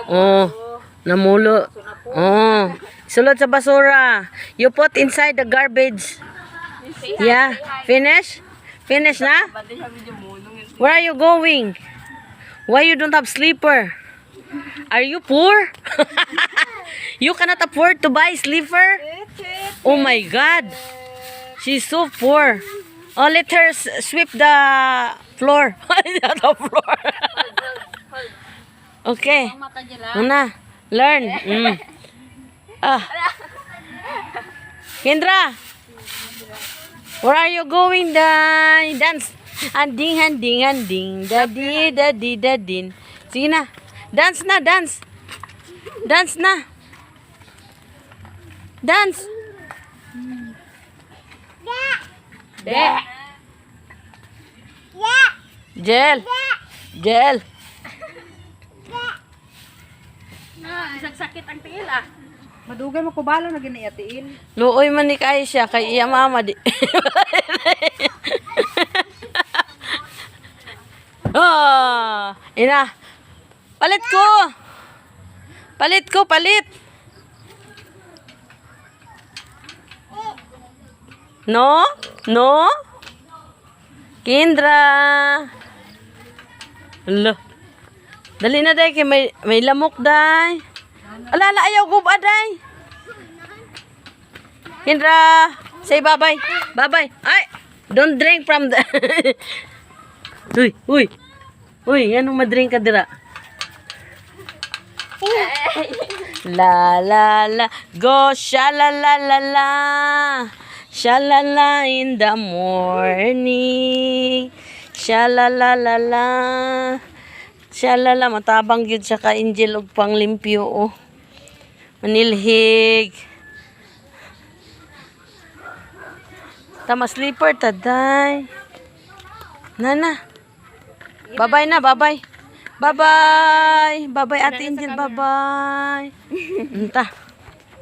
Oh, namulo. Oh, sulod sa basura. You put inside the garbage. Yeah, finish? Finish na? Where are you going? Why you don't have sleeper? Are you poor? You cannot afford to buy sleeper? Oh my God. She's so poor. Oh, let her sweep the floor. The floor. Okay. Una, learn. Kendra, where are you going? Dance. Anding, anding, anding. Dadi, dadi, dadin. Sige na. Dance na, dance. Dance na. Dance. Gel. Gel. Isang sakit ang tiil ah. Madugay mo ko balo na ginaiatiil. Luoy man ni kay siya kay iya mama di. Ina. Palit ko. Palit ko, palit. No? No? Kendra. Alo. Dali na day kay may lamok day. Alala ayaw ko ba day? Kendra, say bye-bye. Bye-bye. Ay, don't drink from the Uy, uy. Uy, anong madrink ka dira? La la la, go sha-la-la-la-la. Sha-la-la in the morning. Sha-la-la-la-la. Sha-la-la, matabang yun siya ka Angel og panglimpyo oh. Manilhig. Tama sleeper taday. Nana. Bye-bye na, bye-bye. Bye-bye. Bye-bye Ate Angel, bye-bye. Unta.